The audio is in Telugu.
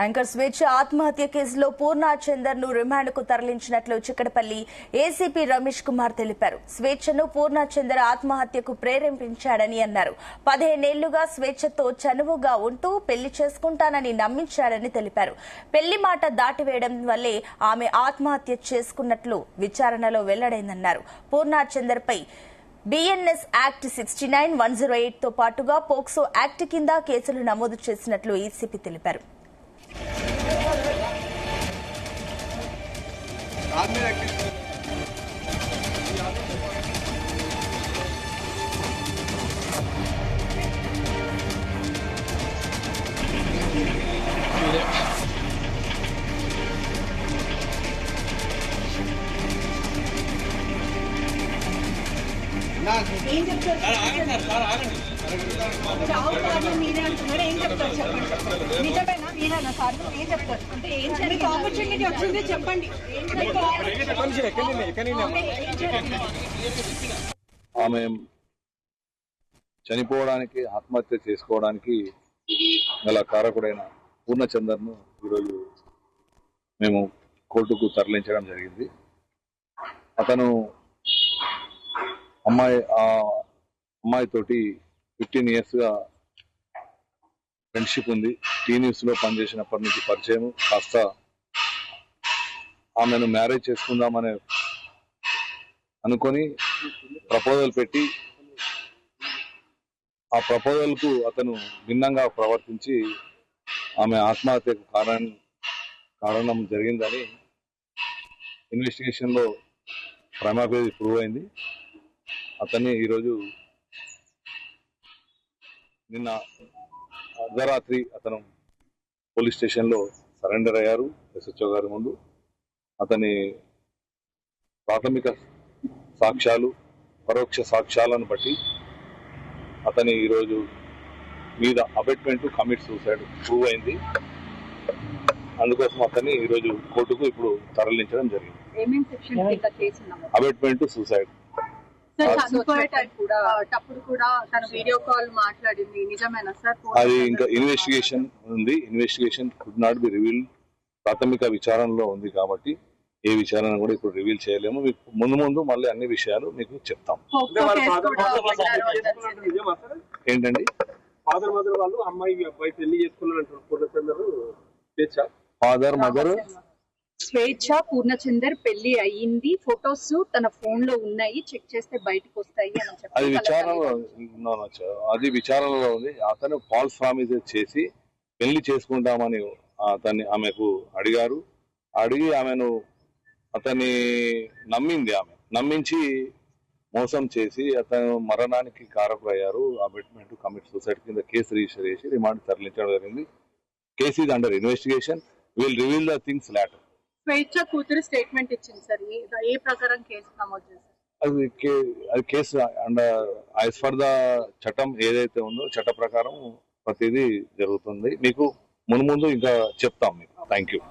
యాంకర్ స్వేచ్ఛ ఆత్మహత్య కేసులో పూర్ణచందర్ ను రిమాండ్ కు తరలించినట్లు చిక్కడపల్లి ఏసీపీ రమేష్ కుమార్ తెలిపారు. స్వేచ్ఛను పూర్ణచందర్ ఆత్మహత్యకు ప్రేరేపించాడని అన్నారు. 15 ఏళ్లుగా స్వేచ్ఛతో చనువుగా ఉంటూ పెళ్లి చేసుకుంటానని నమ్మించాడని తెలిపారు. పెళ్లి మాట దాటివేయడం వల్లే ఆమె ఆత్మహత్య చేసుకున్నట్లు విచారణలో వెల్లడైందన్నారు. పూర్ణచందర్ పై బిఎన్ఎస్ యాక్ట్ 69, 108 తో పాటుగా పోక్సో యాక్ట్ కింద కేసులు నమోదు చేసినట్లు ఏసీపీ తెలిపారు. ఏం చెప్తారు మీరే అంటున్నారు. ఏం చెప్తారు చెప్పండి. నిజమేనా మీరేనా సార్? ఏం చెప్తారు అంటే ఏం మీకు ఆపర్చునిటీ వచ్చింది చెప్పండి. ఆమె చనిపోవడానికి ఆత్మహత్య చేసుకోవడానికి గల కారకుడైన పూర్ణచందర్ను ఈరోజు మేము కోర్టుకు తరలించడం జరిగింది. అతను అమ్మాయితోటి 15 years గా ఫ్రెండ్షిప్ ఉంది. టీన్యూస్ లో పనిచేసినప్పటి నుంచి పరిచయం. కాస్త ఆమెను మ్యారేజ్ చేసుకుందామని అనుకొని ప్రపోజల్ పెట్టి ఆ ప్రపోజల్ కు అతను భిన్నంగా ప్రవర్తించి ఆమె ఆత్మహత్యకు కారణం జరిగిందని ఇన్వెస్టిగేషన్ లో ప్రైమాఫేసి ప్రూవ్ అయింది. అతన్ని ఈరోజు నిన్న అర్ధరాత్రి అతను పోలీస్ స్టేషన్ లో సరెండర్ అయ్యారు ఎస్హెచ్ఓ గారి ముందు. అతని ప్రాథమిక సాక్ష్యాలు, పరోక్ష సాక్ష్యాలను బట్టి అతని ఈరోజు మీద అబెట్మెంట్ కమిట్ సూసైడ్ ప్రూవ్ అయింది. అందుకోసం అతన్ని ఈరోజు కోర్టుకు ఇప్పుడు తరలించడం జరిగింది. Abetment suicide. అది ఇంకా ఇన్వెస్టిగేషన్ ఉంది. Investigation could not be reveal. ప్రాథమిక విచారణలో ఉంది కాబట్టి ఏ విచారణ కూడా ఇప్పుడు రివీల్ చేయలేము. మీకు ముందు మళ్ళీ అన్ని విషయాలు మీకు చెప్తాం. ఏంటండి ఫాదర్ మదర్ స్వేచ్ఛ పూర్ణచందర్ పెళ్లి అయ్యింది, ఫొటోస్ తన ఫోన్ లో ఉన్నాయి, చెక్ చేస్తే బయటకు వస్తాయి అని చెప్పి అది విచారణలో ఉంది. అతను ఫాల్స్ ప్రామిసెస్ చేసి పెళ్లి చేసుకుంటామని ఆమెకు అడిగారు. అడిగి అతన్ని నమ్మించి మోసం చేసి అతను మరణానికి కారకులయ్యారు. అబెట్మెంట్ కమిట్ సూసైడ్ కింద కేసు రిజిస్టర్ చేసి రిమాండ్ తరలించడం జరిగింది. Case is under investigation. Will reveal the things later. Swecha కూతురు స్టేట్మెంట్ ఇచ్చింది సార్. ఏ ప్రకారం కేసు నమోదు చేశారు? అది case under as for the చట్టం ఏదైతే ఉందో చట్ట ప్రకారం ప్రతిదీ జరుగుతుంది. మీకు ముందు ఇంకా చెప్తాం మీకు. Thank you.